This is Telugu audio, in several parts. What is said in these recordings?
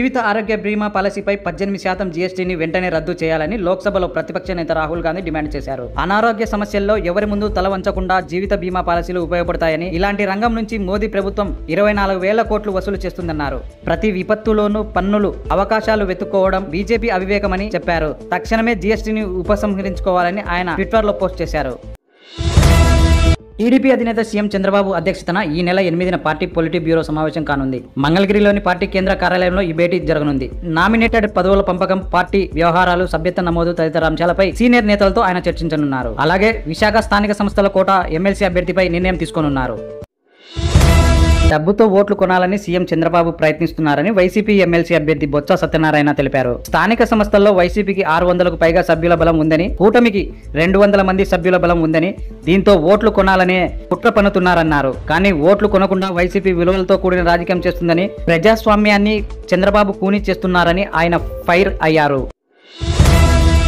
జీవిత ఆరోగ్య బీమా పాలసీపై 18% జీఎస్టీని వెంటనే రద్దు చేయాలని లోక్సభలో ప్రతిపక్ష నేత రాహుల్ గాంధీ డిమాండ్ చేశారు. అనారోగ్య సమస్యల్లో ఎవరి ముందు తల వంచకుండా జీవిత బీమా పాలసీలు ఉపయోగపడతాయని, ఇలాంటి రంగం నుంచి మోదీ ప్రభుత్వం 24,000 కోట్లు వసూలు చేస్తుందన్నారు. ప్రతి విపత్తులోనూ పన్నులు అవకాశాలు వెతుక్కోవడం బీజేపీ అవివేకమని చెప్పారు. తక్షణమే జీఎస్టీని ఉపసంహరించుకోవాలని ఆయన ట్విట్టర్లో పోస్ట్ చేశారు. టీడీపీ అధినేత సీఎం చంద్రబాబు అధ్యక్షతన ఈ నెల 8న పార్టీ పొలిటీ బ్యూరో సమావేశం కానుంది. మంగళగిరిలోని పార్టీ కేంద్ర కార్యాలయంలో ఈ భేటీ జరగనుంది. నామినేటెడ్ పదవుల పంపకం, పార్టీ వ్యవహారాలు, సభ్యత్వ నమోదు తదితర అంశాలపై సీనియర్ నేతలతో ఆయన చర్చించనున్నారు. అలాగే విశాఖ స్థానిక సంస్థల కోట ఎమ్మెల్సీ అభ్యర్థిపై నిర్ణయం తీసుకోనున్నారు. డబ్బుతో ఓట్లు కొనాలని సీఎం చంద్రబాబు ప్రయత్నిస్తున్నారని వైసీపీ ఎమ్మెల్సీ అభ్యర్థి బొత్స సత్యనారాయణ తెలిపారు. స్థానిక సంస్థల్లో వైసీపీకి 600కు పైగా సభ్యుల బలం ఉందని, కూటమికి 200 మంది సభ్యుల బలం ఉందని, దీంతో ఓట్లు కొనాలనే కుట్ర పన్నుతున్నారన్నారు. కానీ ఓట్లు కొనకుండా వైసీపీ విలువలతో కూడిన రాజకీయం చేస్తుందని, ప్రజాస్వామ్యాన్ని చంద్రబాబు కూని చేస్తున్నారని ఆయన ఫైర్ అయ్యారు.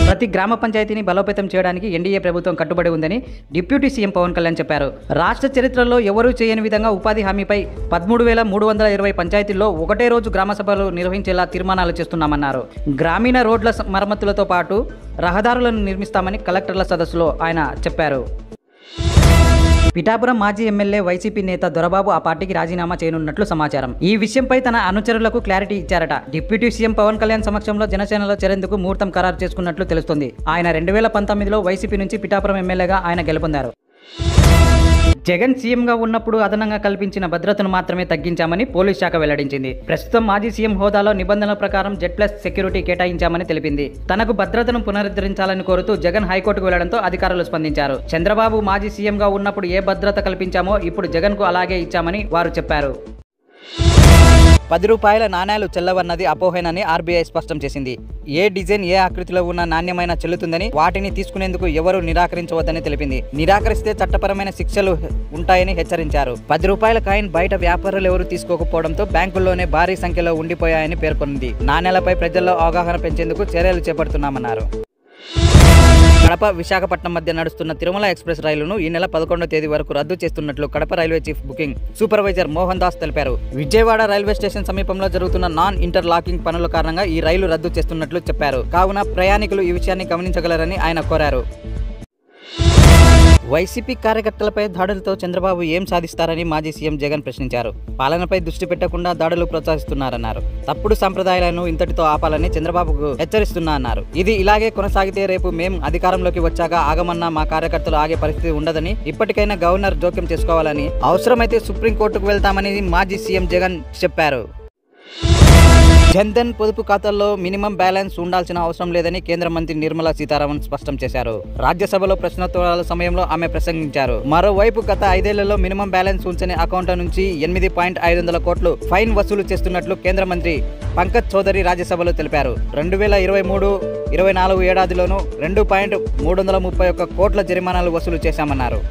ప్రతి గ్రామ పంచాయతీని బలోపేతం చేయడానికి ఎన్డీఏ ప్రభుత్వం కట్టుబడి ఉందని డిప్యూటీ సీఎం పవన్ కళ్యాణ్ చెప్పారు. రాష్ట్ర చరిత్రలో ఎవరూ చేయని విధంగా ఉపాధి హామీపై 13,320 పంచాయతీల్లో ఒకటే రోజు గ్రామ సభలు నిర్వహించేలా తీర్మానాలు చేస్తున్నామన్నారు. గ్రామీణ రోడ్ల మరమ్మతులతో పాటు రహదారులను నిర్మిస్తామని కలెక్టర్ల సదస్సులో ఆయన చెప్పారు. పిఠాపురం మాజీ ఎమ్మెల్యే వైసీపీ నేత దొరబాబు ఆ పార్టీకి రాజీనామా చేయనున్నట్లు సమాచారం. ఈ విషయంపై తన అనుచరులకు క్లారిటీ ఇచ్చారట. డిప్యూటీ సీఎం పవన్ కళ్యాణ్ సమక్షంలో జనసేనలో చేరేందుకు ముహూర్తం ఖరారు చేసుకున్నట్లు తెలుస్తుంది. ఆయన 2019లో వైసీపీ నుంచి పిఠాపురం ఎమ్మెల్యేగా ఆయన గెలుపొందారు. జగన్ సీఎంగా ఉన్నప్పుడు అదనంగా కల్పించిన భద్రతను మాత్రమే తగ్గించామని పోలీస్ శాఖ వెల్లడించింది. ప్రస్తుతం మాజీ సీఎం హోదాలో నిబంధనల ప్రకారం Z+ సెక్యూరిటీ కేటాయించామని తెలిపింది. తనకు భద్రతను పునరుద్ధరించాలని కోరుతూ జగన్ హైకోర్టుకు వెళ్లడంతో అధికారులు స్పందించారు. చంద్రబాబు మాజీ సీఎంగా ఉన్నప్పుడు ఏ భద్రత కల్పించామో ఇప్పుడు జగన్కు అలాగే ఇచ్చామని వారు చెప్పారు. 10 రూపాయల నాణేలు చెల్లవన్నది అపోహేనని ఆర్బీఐ స్పష్టం చేసింది. ఏ డిజైన్, ఏ ఆకృతిలో ఉన్న నాణ్యమైన చెల్లుతుందని, వాటిని తీసుకునేందుకు ఎవరూ నిరాకరించవద్దని తెలిపింది. నిరాకరిస్తే చట్టపరమైన శిక్షలు ఉంటాయని హెచ్చరించారు. 10 రూపాయల కాయిన్ బయట వ్యాపారులు ఎవరూ తీసుకోకపోవడంతో బ్యాంకుల్లోనే భారీ సంఖ్యలో ఉండిపోయాయని పేర్కొంది. నాణేలపై ప్రజల్లో అవగాహన పెంచేందుకు చర్యలు చేపడుతున్నామన్నారు. కడప, విశాఖపట్నం మధ్య నడుస్తున్న తిరుమల ఎక్స్ప్రెస్ రైలును ఈ నెల 11వ తేదీ వరకు రద్దు చేస్తున్నట్లు Kadapa railway chief booking supervisor Mohan Das తెలిపారు. విజయవాడ రైల్వే స్టేషన్ సమీపంలో జరుగుతున్న నాన్ ఇంటర్ లాకింగ్ పనుల కారణంగా ఈ రైలు రద్దు చేస్తున్నట్లు చెప్పారు. కావున ప్రయాణికులు ఈ విషయాన్ని గమనించగలరని ఆయన కోరారు. వైసీపీ కార్యకర్తలపై దాడులతో చంద్రబాబు ఏం సాధిస్తారని మాజీ సీఎం జగన్ ప్రశ్నించారు. పాలనపై దృష్టి పెట్టకుండా దాడులు ప్రోత్సహిస్తున్నారన్నారు. తప్పుడు సంప్రదాయాలను ఇంతటితో ఆపాలని చంద్రబాబుకు హెచ్చరిస్తున్నా అన్నారు. ఇది ఇలాగే కొనసాగితే రేపు మేం అధికారంలోకి వచ్చాక ఆగమన్నా మా కార్యకర్తలు ఆగే పరిస్థితి ఉండదని, ఇప్పటికైనా గవర్నర్ జోక్యం చేసుకోవాలని, అవసరమైతే సుప్రీంకోర్టుకు వెళ్తామని మాజీ సీఎం జగన్ చెప్పారు. జన్ధన్ పొదుపు ఖాతాల్లో మినిమం బ్యాలెన్స్ ఉండాల్సిన అవసరం లేదని కేంద్ర మంత్రి నిర్మలా సీతారామన్ స్పష్టం చేశారు. రాజ్యసభలో ప్రశ్నోత్తరాల సమయంలో ఆమె ప్రసంగించారు. మరోవైపు గత 5 ఏళ్లలో మినిమం బ్యాలెన్స్ ఉంచని అకౌంట్ల నుంచి 8,500 కోట్లు ఫైన్ వసూలు చేస్తున్నట్లు కేంద్ర మంత్రి పంకజ్ చౌదరి రాజ్యసభలో తెలిపారు. 2023-24 ఏడాదిలోనూ 2,331 కోట్ల జరిమానాలు వసూలు చేశామన్నారు.